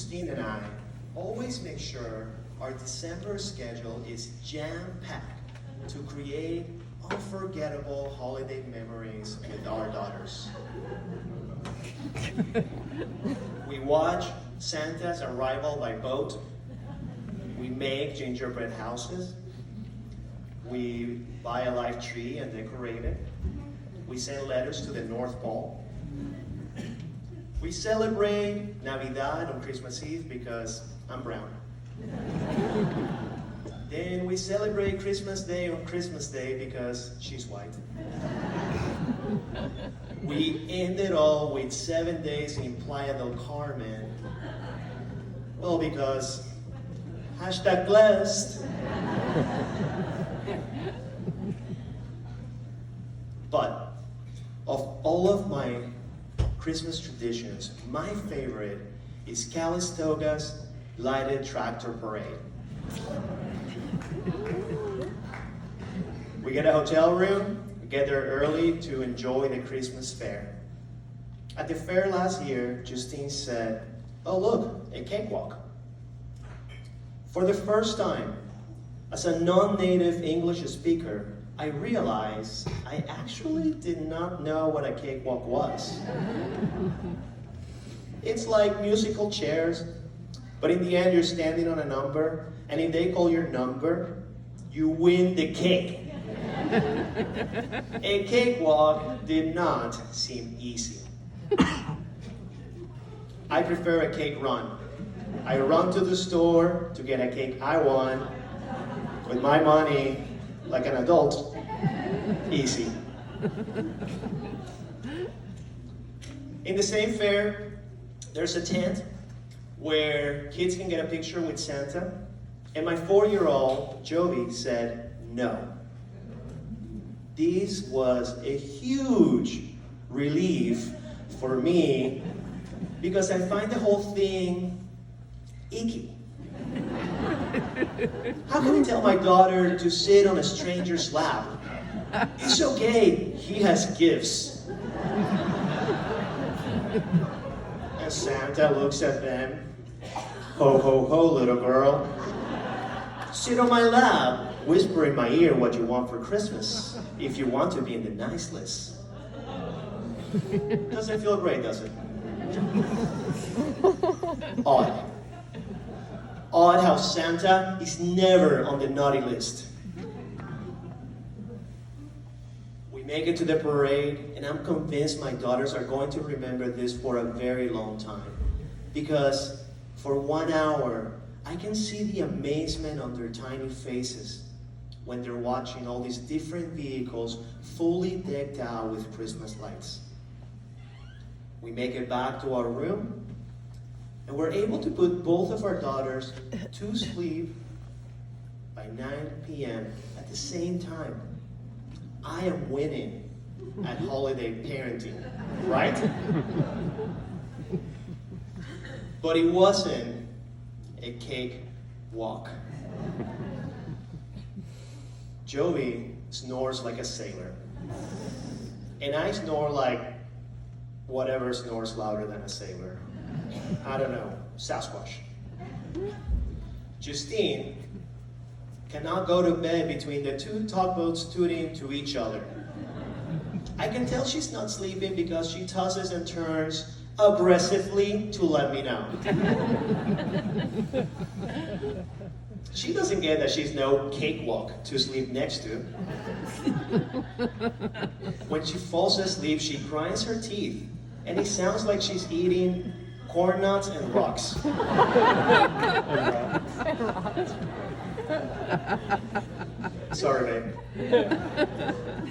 Justine and I always make sure our December schedule is jam-packed to create unforgettable holiday memories with our daughters. We watch Santa's arrival by boat. We make gingerbread houses. We buy a live tree and decorate it. We send letters to the North Pole. We celebrate Navidad on Christmas Eve because I'm brown. Then we celebrate Christmas Day on Christmas Day because she's white. We end it all with 7 days in Playa del Carmen. Well, because #blessed. But of all of my Christmas traditions, my favorite is Calistoga's lighted tractor parade. We get a hotel room, we get there early to enjoy the Christmas fair. At the fair last year, Justine said, "Oh look, a cakewalk." For the first time, as a non-native English speaker, I realized I actually did not know what a cakewalk was. It's like musical chairs, but in the end you're standing on a number, and if they call your number, you win the cake. A cakewalk did not seem easy. I prefer a cake run. I run to the store to get a cake I want with my money like an adult. Easy. In the same fair, there's a tent where kids can get a picture with Santa, and my 4-year-old, Jovi, said no. This was a huge relief for me because I find the whole thing icky. How can I tell my daughter to sit on a stranger's lap? It's okay, he has gifts. And Santa looks at them. Ho, ho, ho, little girl. Sit on my lap, whisper in my ear what you want for Christmas, if you want to be in the nice list. Doesn't feel great, does it? Odd. Odd how Santa is never on the naughty list. We make it to the parade, and I'm convinced my daughters are going to remember this for a very long time. Because for 1 hour, I can see the amazement on their tiny faces when they're watching all these different vehicles fully decked out with Christmas lights. We make it back to our room, and we're able to put both of our daughters to sleep by 9 p.m. at the same time. I am winning at holiday parenting, right? But it wasn't a cake walk. Joey snores like a sailor, and I snore like whatever snores louder than a sailor. I don't know, Sasquatch. Justine cannot go to bed between the two tugboats tooting to each other. I can tell she's not sleeping because she tosses and turns aggressively to let me know. She doesn't get that she's no cakewalk to sleep next to. When she falls asleep, she grinds her teeth, and it sounds like she's eating corn nuts and rocks. Sorry, babe.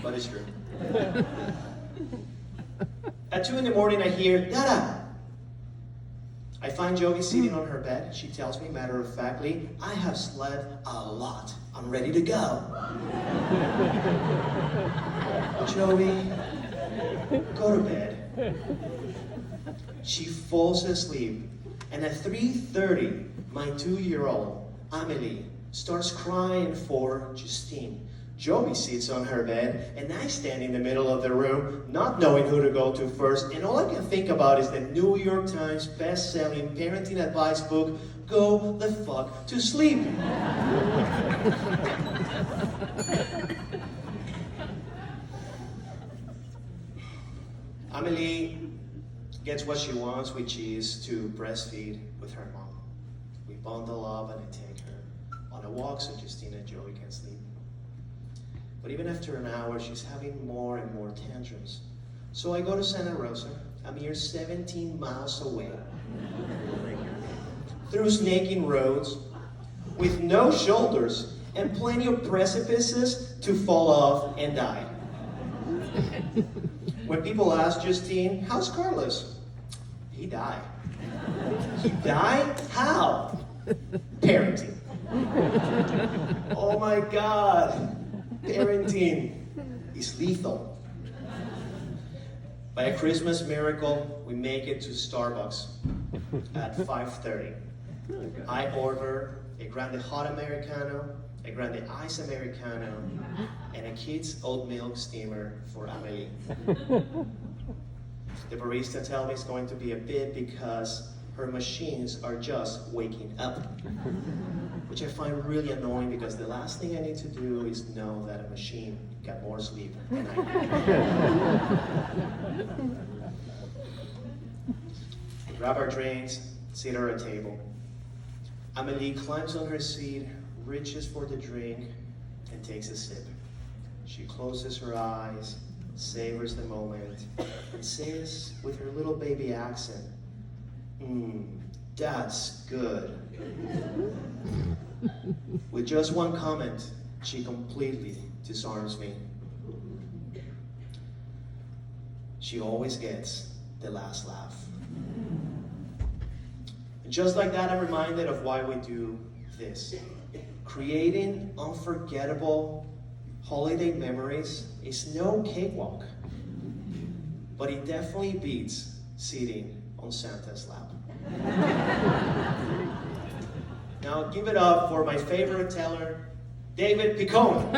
But it's true. At 2 in the morning, I hear, Dada! I find Joey sitting on her bed. She tells me matter-of-factly, I have slept a lot. I'm ready to go. Joey, go to bed. She falls asleep, and at 3:30, my 2-year-old, Amelie, starts crying for Justine. Joey sits on her bed, and I stand in the middle of the room, not knowing who to go to first, and all I can think about is the New York Times best-selling parenting advice book, Go the Fuck to Sleep. Amelie gets what she wants, which is to breastfeed with her mom. We bundle up and I take her on a walk so Justine and Joey can sleep. But even after an hour, she's having more and more tantrums. So I go to Santa Rosa, a mere 17 miles away, through snaking roads, with no shoulders and plenty of precipices to fall off and die. When people ask Justine, how's Carlos? He died. He died? How? Parenting. Oh my God. Parenting is lethal. By a Christmas miracle, we make it to Starbucks at 5:30. I order a grande hot Americano, a grande ice Americano, and a kid's oat milk steamer for Amelie. The barista tells me it's going to be a bit because her machines are just waking up, which I find really annoying because the last thing I need to do is know that a machine got more sleep than I do. We grab our drinks, sit at our table. Amelie climbs on her seat, reaches for the drink, and takes a sip. She closes her eyes, savors the moment, and says with her little baby accent, that's good. With just one comment, she completely disarms me. She always gets the last laugh. And just like that, I'm reminded of why we do this. Creating unforgettable holiday memories is no cakewalk, but it definitely beats sitting on Santa's lap. Now give it up for my favorite teller, David Picone.